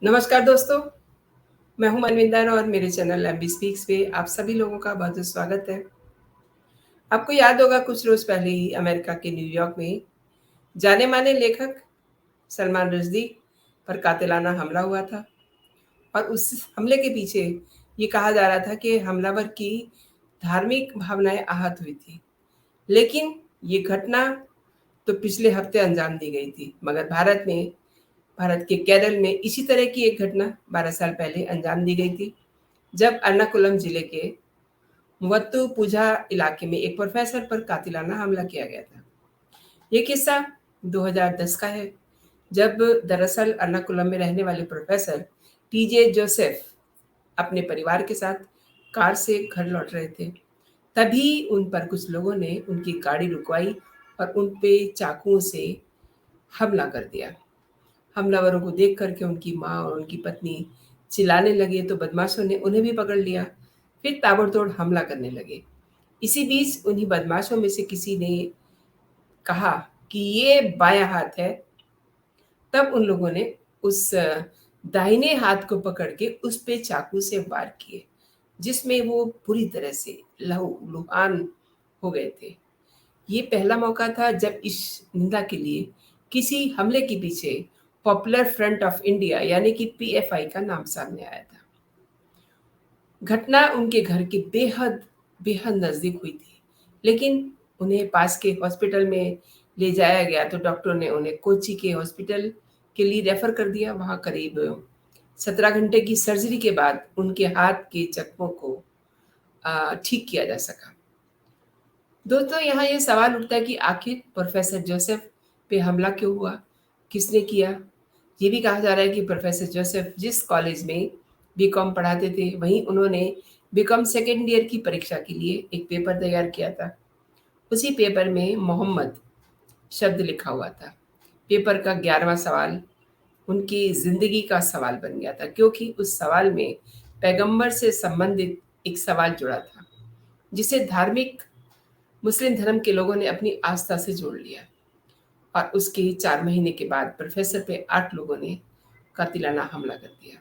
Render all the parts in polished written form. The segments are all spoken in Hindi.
नमस्कार दोस्तों, मैं हूं मनविंदर और मेरे चैनल एमबी स्पीक्स पे आप सभी लोगों का बहुत स्वागत है। आपको याद होगा कुछ रोज पहले ही अमेरिका के न्यूयॉर्क में जाने-माने लेखक सलमान रुश्दी पर कातिलाना हमला हुआ था और उस हमले के पीछे ये कहा जा रहा था कि हमलावर की धार्मिक भावनाएं आहत हुई थी। लेकिन ये घटना तो पिछले हफ्ते अंजाम दी गई थी, मगर भारत के केरल में इसी तरह की एक घटना 12 साल पहले अंजाम दी गई थी, जब एर्नाकुलम जिले के मुवत्तुपुझा इलाके में एक प्रोफेसर पर कातिलाना हमला किया गया था। ये किस्सा 2010 का है, जब दरअसल एर्नाकुलम में रहने वाले प्रोफेसर टीजे जोसेफ अपने परिवार के साथ कार से घर लौट रहे थे। तभी उन पर कुछ लोगों ने उनकी गाड़ी रुकवाई और उन पे चाकुओं से हमला कर दिया। हमलावरों को देख कर के उनकी माँ और उनकी पत्नी चिल्लाने लगे तो बदमाशों ने उन्हें भी पकड़ लिया, फिर ताबड़तोड़ हमला करने लगे। इसी बीच उन्हीं बदमाशों में से किसी ने कहा कि ये बायां हाथ है। तब उन लोगों ने उस दाहिने हाथ को पकड़ के उस पे चाकू से वार किए, जिसमें वो पूरी तरह से लहूलुहान हो गए थे। ये पहला मौका था जब इस निंदा के लिए किसी हमले के पीछे पॉपुलर फ्रंट ऑफ इंडिया यानी कि पीएफआई का नाम सामने आया था। घटना उनके घर के बेहद बेहद नज़दीक हुई थी, लेकिन उन्हें पास के हॉस्पिटल में ले जाया गया तो डॉक्टर ने उन्हें कोच्चि के हॉस्पिटल के लिए रेफर कर दिया। वहाँ करीब 17 घंटे की सर्जरी के बाद उनके हाथ के जख्मों को ठीक किया जा सका। दोस्तों, यहाँ ये सवाल उठता है कि आखिर प्रोफेसर जोसेफ पे हमला क्यों हुआ, किसने किया। ये भी कहा जा रहा है कि प्रोफेसर जोसेफ जिस कॉलेज में बीकॉम पढ़ाते थे, वहीं उन्होंने बीकॉम सेकेंड ईयर की परीक्षा के लिए एक पेपर तैयार किया था। उसी पेपर में मोहम्मद शब्द लिखा हुआ था। पेपर का 11वां सवाल उनकी जिंदगी का सवाल बन गया था, क्योंकि उस सवाल में पैगंबर से संबंधित एक सवाल जुड़ा था, जिसे धार्मिक मुस्लिम धर्म के लोगों ने अपनी आस्था से जोड़ लिया। और उसके 4 महीने के बाद प्रोफेसर पे 8 लोगों ने कातिलाना हमला कर दिया।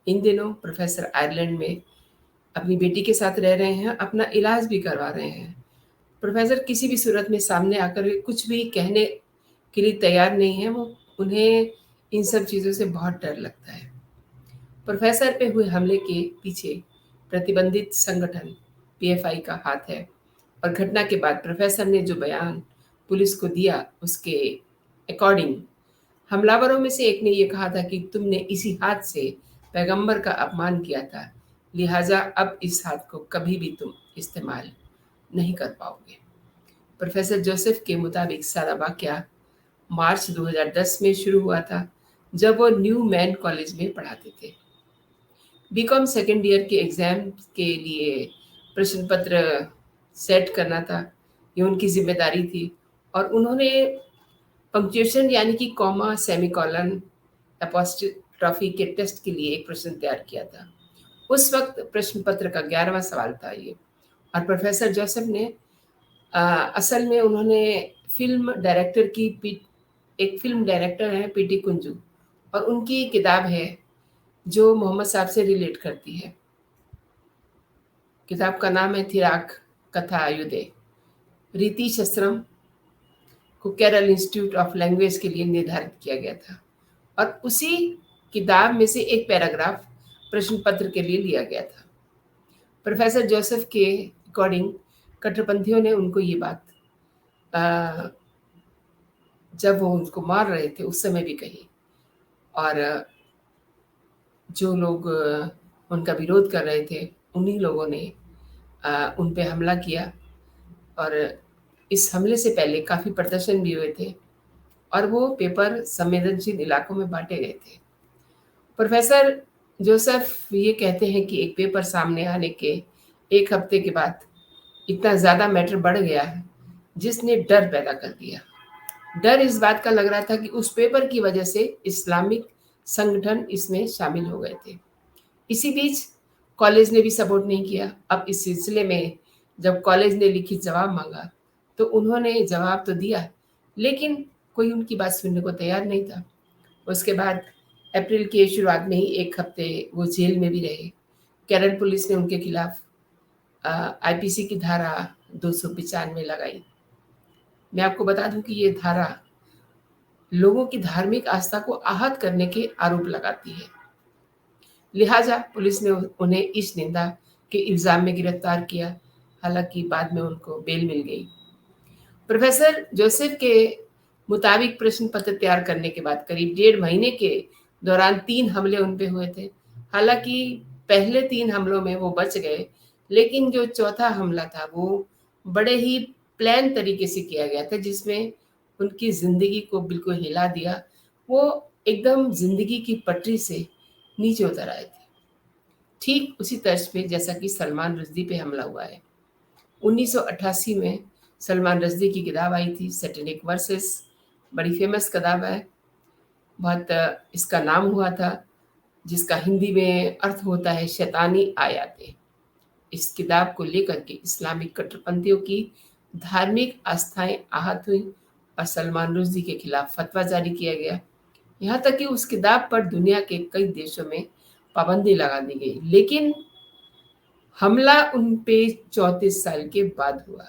इन दिनों प्रोफेसर आयरलैंड में अपनी बेटी के साथ रह रहे हैं, अपना इलाज भी करवा रहे हैं। प्रोफेसर किसी भी सूरत में सामने आकर के कुछ भी कहने के लिए तैयार नहीं है। वो उन्हें इन सब चीज़ों से बहुत डर लगता है। प्रोफेसर पे हुए हमले के पीछे प्रतिबंधित संगठन पीएफआई का हाथ है और घटना के बाद प्रोफेसर ने जो बयान पुलिस को दिया, उसके अकॉर्डिंग हमलावरों में से एक ने यह कहा था कि तुमने इसी हाथ से पैगंबर का अपमान किया था, लिहाजा अब इस हाथ को कभी भी तुम इस्तेमाल नहीं कर पाओगे। प्रोफेसर जोसेफ के मुताबिक सारा वाकया मार्च 2010 में शुरू हुआ था, जब वो न्यू मैन कॉलेज में पढ़ाते थे। बीकॉम सेकेंड ईयर के एग्ज़ाम के लिए प्रश्न पत्र सेट करना था, ये उनकी ज़िम्मेदारी थी। और उन्होंने पंक्चुएशन यानी कि कॉमा, सेमीकोलन, एपोस्ट्रोफी के टेस्ट के लिए एक प्रश्न तैयार किया था। उस वक्त प्रश्न पत्र का 11वां सवाल था ये। और प्रोफेसर जोसेफ ने असल में उन्होंने एक फिल्म डायरेक्टर हैं पीटी कुंजू, और उनकी किताब है जो मोहम्मद साहब से रिलेट करती है। किताब का नाम है थिराक कथा आयुधे। रीति शस्त्रम को केरल इंस्टीट्यूट ऑफ लैंग्वेज के लिए निर्धारित किया गया था, और उसी किताब में से एक पैराग्राफ प्रश्न पत्र के लिए लिया गया था। प्रोफेसर जोसेफ के अकॉर्डिंग कट्टरपंथियों ने उनको ये बात जब वो उनको मार रहे थे उस समय भी कही, और जो लोग उनका विरोध कर रहे थे उन्हीं लोगों ने उन पे हमला किया। और इस हमले से पहले काफ़ी प्रदर्शन भी हुए थे और वो पेपर संवेदनशील इलाकों में बांटे गए थे। प्रोफेसर जोसेफ ये कहते हैं कि एक पेपर सामने आने के 1 हफ्ते के बाद इतना ज़्यादा मैटर बढ़ गया है, जिसने डर पैदा कर दिया। डर इस बात का लग रहा था कि उस पेपर की वजह से इस्लामिक संगठन इसमें शामिल हो गए थे। इसी बीच कॉलेज ने भी सपोर्ट नहीं किया। अब इस सिलसिले में जब कॉलेज ने लिखित जवाब मांगा तो उन्होंने जवाब तो दिया, लेकिन कोई उनकी बात सुनने को तैयार नहीं था। उसके बाद अप्रैल के शुरुआत में ही 1 हफ्ते वो जेल में भी रहे। केरल पुलिस ने उनके खिलाफ आईपीसी की धारा 295 लगाई। मैं आपको बता दूं कि ये धारा लोगों की धार्मिक आस्था को आहत करने के आरोप लगाती है। लिहाजा पुलिस ने उन्हें इस निंदा के इल्जाम में गिरफ्तार किया। हालांकि बाद में उनको बेल मिल गई। प्रोफेसर जोसेफ के मुताबिक प्रश्न पत्र तैयार करने के बाद करीब 1.5 महीने के दौरान 3 हमले उन पे हुए थे। हालांकि पहले 3 हमलों में वो बच गए, लेकिन जो चौथा हमला था वो बड़े ही प्लान तरीके से किया गया था, जिसमें उनकी जिंदगी को बिल्कुल हिला दिया। वो एकदम जिंदगी की पटरी से नीचे उतर आए थे, ठीक उसी तर्ज पे जैसा कि सलमान रुश्दी पे हमला हुआ है। 1988 में सलमान रश्दी की किताब आई थी सैटेनिक वर्सेस, बड़ी फेमस किताब है। बहुत इसका नाम हुआ था, जिसका हिंदी में अर्थ होता है शैतानी आयातें। इस किताब को लेकर के इस्लामिक कट्टरपंथियों की धार्मिक आस्थाएं आहत हुई और सलमान रुश्दी के खिलाफ फतवा जारी किया गया। यहाँ तक कि उस किताब पर दुनिया के कई देशों में पाबंदी लगा दी गई, लेकिन हमला उन पे 34 साल के बाद हुआ।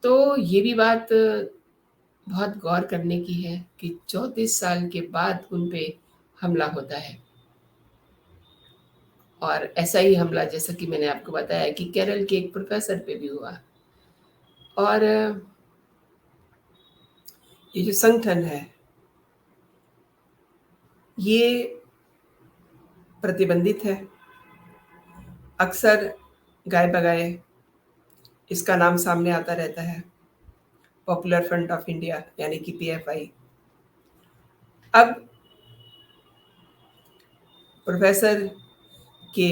तो ये भी बात बहुत गौर करने की है कि 34 साल के बाद उन पे हमला होता है। और ऐसा ही हमला, जैसा कि मैंने आपको बताया, कि केरल के एक प्रोफेसर पे भी हुआ। और ये जो संगठन है, ये प्रतिबंधित है। अक्सर गाय बगाए इसका नाम सामने आता रहता है, पॉपुलर फ्रंट ऑफ इंडिया यानी कि पीएफआई। अब प्रोफेसर के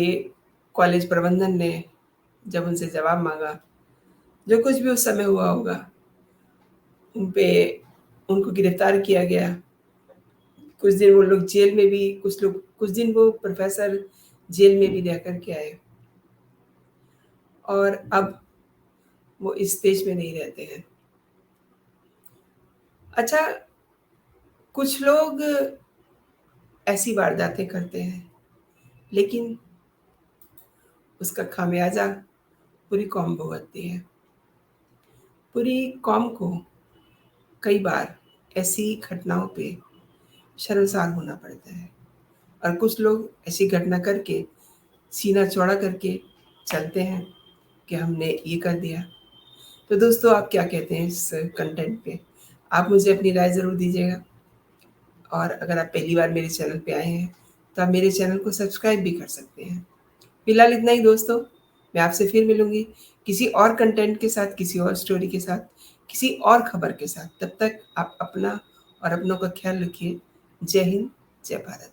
कॉलेज प्रबंधन ने जब उनसे जवाब मांगा, जो कुछ भी उस समय हुआ होगा, उन पे उनको गिरफ्तार किया गया। कुछ दिन वो लोग जेल में भी, कुछ दिन वो प्रोफेसर जेल में भी रह कर के आए, और अब वो इस देश में नहीं रहते हैं। अच्छा, कुछ लोग ऐसी वारदातें करते हैं, लेकिन उसका खामियाजा पूरी कौम भुगतती है। पूरी कौम को कई बार ऐसी घटनाओं पे शर्मसार होना पड़ता है, और कुछ लोग ऐसी घटना करके सीना चौड़ा करके चलते हैं कि हमने ये कर दिया। तो दोस्तों, आप क्या कहते हैं इस कंटेंट पे? आप मुझे अपनी राय ज़रूर दीजिएगा। और अगर आप पहली बार मेरे चैनल पे आए हैं, तो आप मेरे चैनल को सब्सक्राइब भी कर सकते हैं। फिलहाल इतना ही दोस्तों, मैं आपसे फिर मिलूंगी किसी और कंटेंट के साथ, किसी और स्टोरी के साथ, किसी और खबर के साथ। तब तक आप अपना और अपनों का ख्याल रखिए। जय हिंद, जय भारत।